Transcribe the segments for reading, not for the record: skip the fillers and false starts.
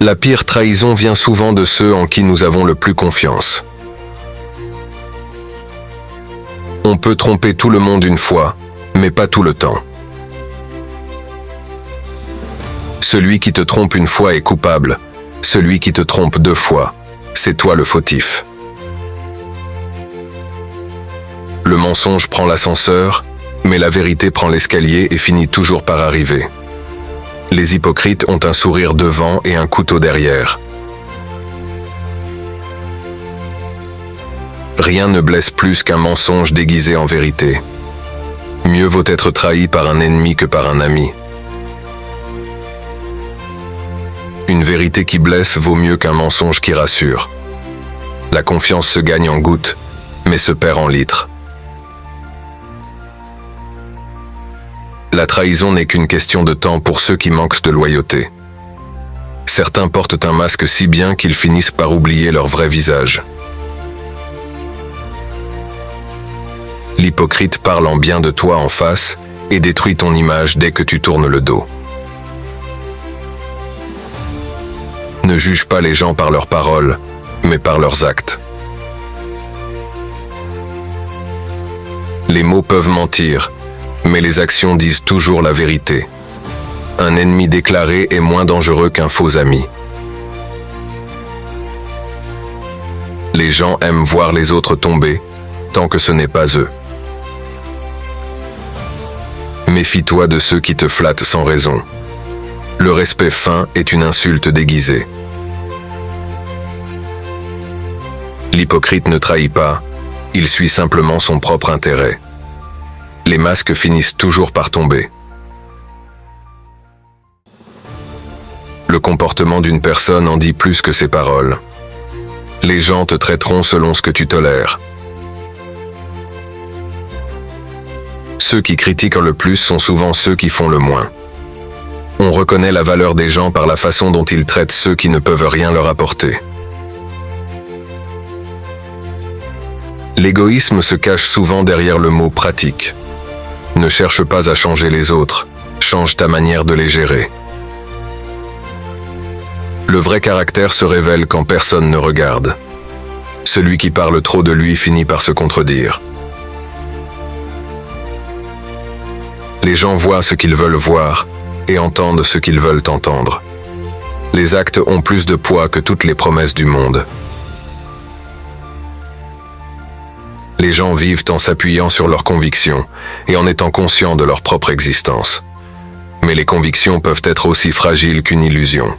La pire trahison vient souvent de ceux en qui nous avons le plus confiance. On peut tromper tout le monde une fois, mais pas tout le temps. Celui qui te trompe une fois est coupable. Celui qui te trompe 2 fois, c'est toi le fautif. Le mensonge prend l'ascenseur, mais la vérité prend l'escalier et finit toujours par arriver. Les hypocrites ont un sourire devant et un couteau derrière. Rien ne blesse plus qu'un mensonge déguisé en vérité. Mieux vaut être trahi par un ennemi que par un ami. Une vérité qui blesse vaut mieux qu'un mensonge qui rassure. La confiance se gagne en gouttes, mais se perd en litres. La trahison n'est qu'une question de temps pour ceux qui manquent de loyauté. Certains portent un masque si bien qu'ils finissent par oublier leur vrai visage. L'hypocrite parle en bien de toi en face et détruit ton image dès que tu tournes le dos. Ne juge pas les gens par leurs paroles, mais par leurs actes. Les mots peuvent mentir, mais les actions disent toujours la vérité. Un ennemi déclaré est moins dangereux qu'un faux ami. Les gens aiment voir les autres tomber, tant que ce n'est pas eux. Méfie-toi de ceux qui te flattent sans raison. Le respect fin est une insulte déguisée. L'hypocrite ne trahit pas, il suit simplement son propre intérêt. Les masques finissent toujours par tomber. Le comportement d'une personne en dit plus que ses paroles. Les gens te traiteront selon ce que tu tolères. Ceux qui critiquent le plus sont souvent ceux qui font le moins. On reconnaît la valeur des gens par la façon dont ils traitent ceux qui ne peuvent rien leur apporter. L'égoïsme se cache souvent derrière le mot pratique. Ne cherche pas à changer les autres, change ta manière de les gérer. Le vrai caractère se révèle quand personne ne regarde. Celui qui parle trop de lui finit par se contredire. Les gens voient ce qu'ils veulent voir et entendent ce qu'ils veulent entendre. Les actes ont plus de poids que toutes les promesses du monde. Les gens vivent en s'appuyant sur leurs convictions et en étant conscients de leur propre existence. Mais les convictions peuvent être aussi fragiles qu'une illusion.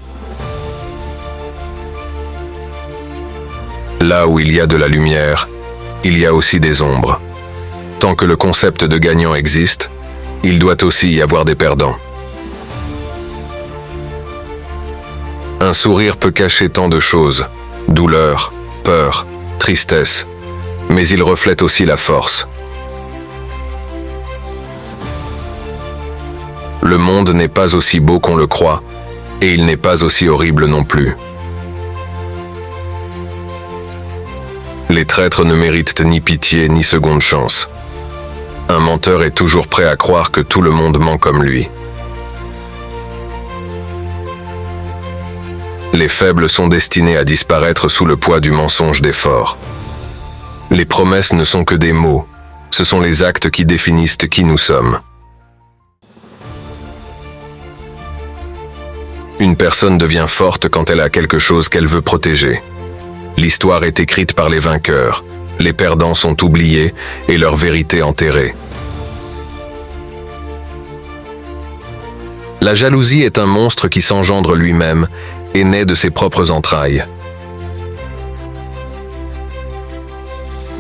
Là où il y a de la lumière, il y a aussi des ombres. Tant que le concept de gagnant existe, il doit aussi y avoir des perdants. Un sourire peut cacher tant de choses, douleur, peur, tristesse, mais il reflète aussi la force. Le monde n'est pas aussi beau qu'on le croit, et il n'est pas aussi horrible non plus. Les traîtres ne méritent ni pitié ni seconde chance. Un menteur est toujours prêt à croire que tout le monde ment comme lui. Les faibles sont destinés à disparaître sous le poids du mensonge des forts. Les promesses ne sont que des mots, ce sont les actes qui définissent qui nous sommes. Une personne devient forte quand elle a quelque chose qu'elle veut protéger. L'histoire est écrite par les vainqueurs, les perdants sont oubliés et leur vérité enterrée. La jalousie est un monstre qui s'engendre lui-même et naît de ses propres entrailles.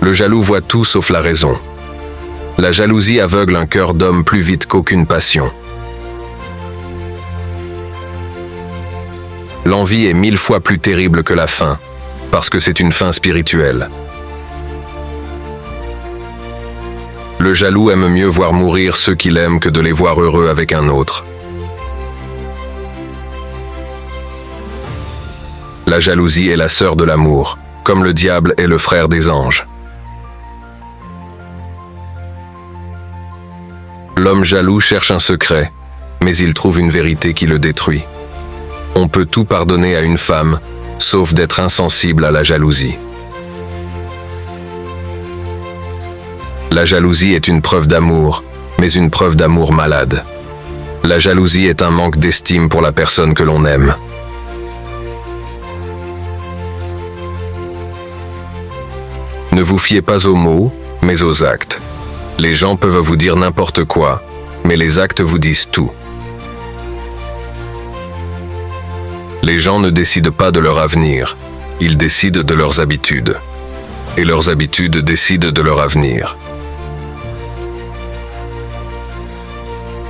Le jaloux voit tout sauf la raison. La jalousie aveugle un cœur d'homme plus vite qu'aucune passion. L'envie est 1000 fois plus terrible que la faim, parce que c'est une faim spirituelle. Le jaloux aime mieux voir mourir ceux qu'il aime que de les voir heureux avec un autre. La jalousie est la sœur de l'amour, comme le diable est le frère des anges. L'homme jaloux cherche un secret, mais il trouve une vérité qui le détruit. On peut tout pardonner à une femme, sauf d'être insensible à la jalousie. La jalousie est une preuve d'amour, mais une preuve d'amour malade. La jalousie est un manque d'estime pour la personne que l'on aime. Ne vous fiez pas aux mots, mais aux actes. Les gens peuvent vous dire n'importe quoi, mais les actes vous disent tout. Les gens ne décident pas de leur avenir, ils décident de leurs habitudes. Et leurs habitudes décident de leur avenir.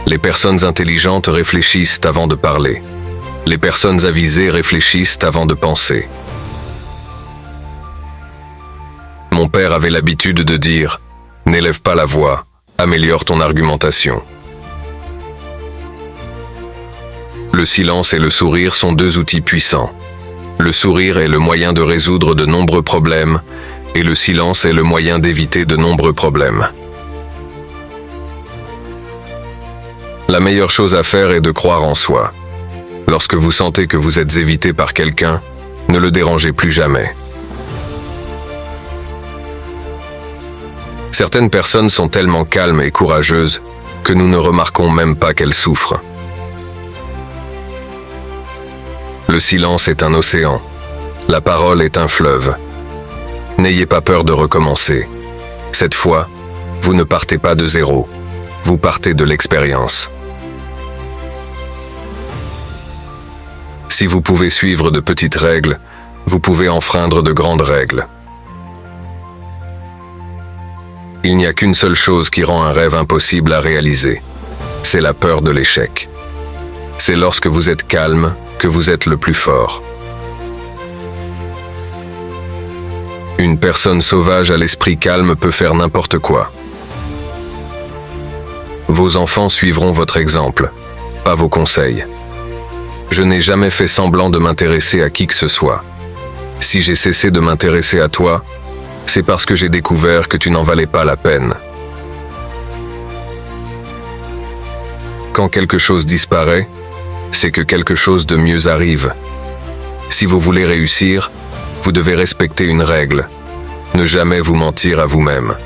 Les personnes intelligentes réfléchissent avant de parler. Les personnes avisées réfléchissent avant de penser. Mon père avait l'habitude de dire « N'élève pas la voix, améliore ton argumentation ». Le silence et le sourire sont deux outils puissants. Le sourire est le moyen de résoudre de nombreux problèmes et le silence est le moyen d'éviter de nombreux problèmes. La meilleure chose à faire est de croire en soi. Lorsque vous sentez que vous êtes évité par quelqu'un, ne le dérangez plus jamais. Certaines personnes sont tellement calmes et courageuses que nous ne remarquons même pas qu'elles souffrent. Le silence est un océan. La parole est un fleuve. N'ayez pas peur de recommencer. Cette fois, vous ne partez pas de zéro. Vous partez de l'expérience. Si vous pouvez suivre de petites règles, vous pouvez enfreindre de grandes règles. Il n'y a qu'une seule chose qui rend un rêve impossible à réaliser. C'est la peur de l'échec. C'est lorsque vous êtes calme que vous êtes le plus fort. Une personne sauvage à l'esprit calme peut faire n'importe quoi. Vos enfants suivront votre exemple, pas vos conseils. Je n'ai jamais fait semblant de m'intéresser à qui que ce soit. Si j'ai cessé de m'intéresser à toi, c'est parce que j'ai découvert que tu n'en valais pas la peine. Quand quelque chose disparaît, c'est que quelque chose de mieux arrive. Si vous voulez réussir, vous devez respecter une règle. Ne jamais vous mentir à vous-même.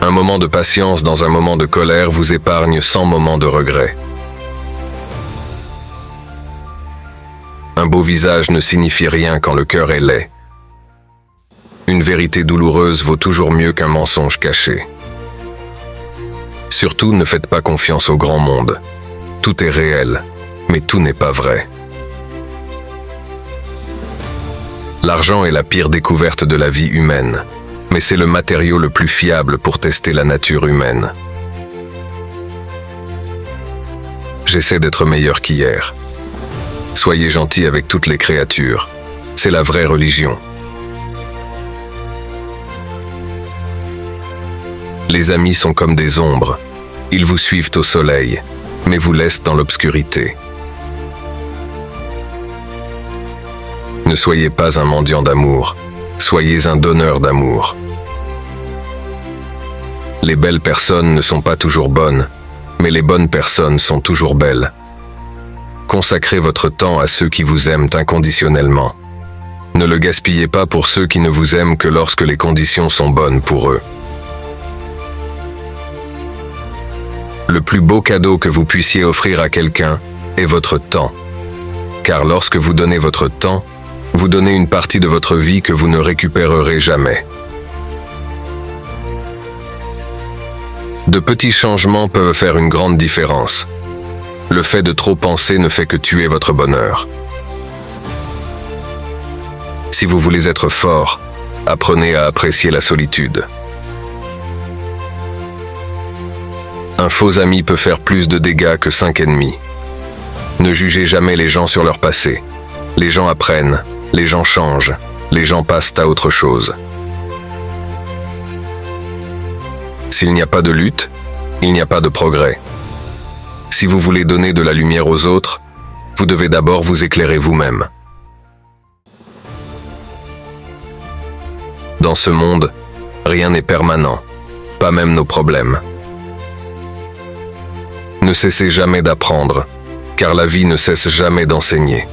Un moment de patience dans un moment de colère vous épargne 100 moments de regret. Un beau visage ne signifie rien quand le cœur est laid. Une vérité douloureuse vaut toujours mieux qu'un mensonge caché. Surtout, ne faites pas confiance au grand monde. Tout est réel, mais tout n'est pas vrai. L'argent est la pire découverte de la vie humaine, mais c'est le matériau le plus fiable pour tester la nature humaine. J'essaie d'être meilleur qu'hier. Soyez gentil avec toutes les créatures. C'est la vraie religion. Les amis sont comme des ombres. Ils vous suivent au soleil, mais vous laissent dans l'obscurité. Ne soyez pas un mendiant d'amour. Soyez un donneur d'amour. Les belles personnes ne sont pas toujours bonnes, mais les bonnes personnes sont toujours belles. Consacrez votre temps à ceux qui vous aiment inconditionnellement. Ne le gaspillez pas pour ceux qui ne vous aiment que lorsque les conditions sont bonnes pour eux. Le plus beau cadeau que vous puissiez offrir à quelqu'un est votre temps. Car lorsque vous donnez votre temps, vous donnez une partie de votre vie que vous ne récupérerez jamais. De petits changements peuvent faire une grande différence. Le fait de trop penser ne fait que tuer votre bonheur. Si vous voulez être fort, apprenez à apprécier la solitude. Un faux ami peut faire plus de dégâts que 5 ennemis. Ne jugez jamais les gens sur leur passé. Les gens apprennent, les gens changent, les gens passent à autre chose. S'il n'y a pas de lutte, il n'y a pas de progrès. Si vous voulez donner de la lumière aux autres, vous devez d'abord vous éclairer vous-même. Dans ce monde, rien n'est permanent, pas même nos problèmes. Ne cessez jamais d'apprendre, car la vie ne cesse jamais d'enseigner.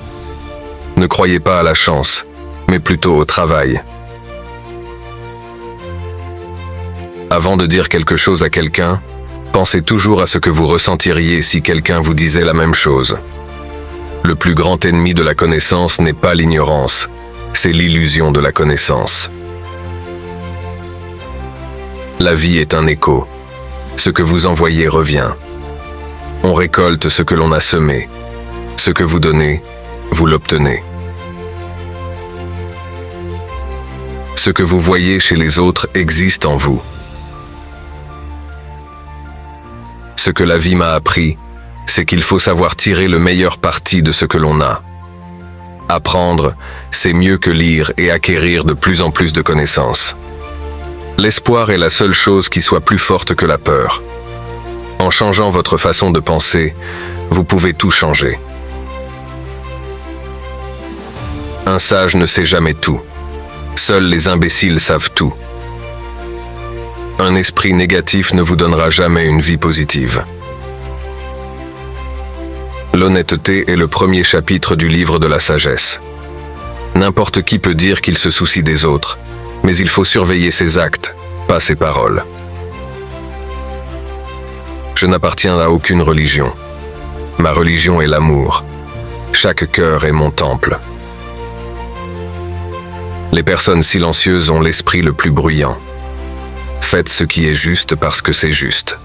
Ne croyez pas à la chance, mais plutôt au travail. Avant de dire quelque chose à quelqu'un, pensez toujours à ce que vous ressentiriez si quelqu'un vous disait la même chose. Le plus grand ennemi de la connaissance n'est pas l'ignorance, c'est l'illusion de la connaissance. La vie est un écho. Ce que vous envoyez revient. On récolte ce que l'on a semé. Ce que vous donnez, vous l'obtenez. Ce que vous voyez chez les autres existe en vous. Ce que la vie m'a appris, c'est qu'il faut savoir tirer le meilleur parti de ce que l'on a. Apprendre, c'est mieux que lire et acquérir de plus en plus de connaissances. L'espoir est la seule chose qui soit plus forte que la peur. En changeant votre façon de penser, vous pouvez tout changer. Un sage ne sait jamais tout. Seuls les imbéciles savent tout. Un esprit négatif ne vous donnera jamais une vie positive. L'honnêteté est le premier chapitre du livre de la sagesse. N'importe qui peut dire qu'il se soucie des autres, mais il faut surveiller ses actes, pas ses paroles. Je n'appartiens à aucune religion. Ma religion est l'amour. Chaque cœur est mon temple. Les personnes silencieuses ont l'esprit le plus bruyant. Faites ce qui est juste parce que c'est juste.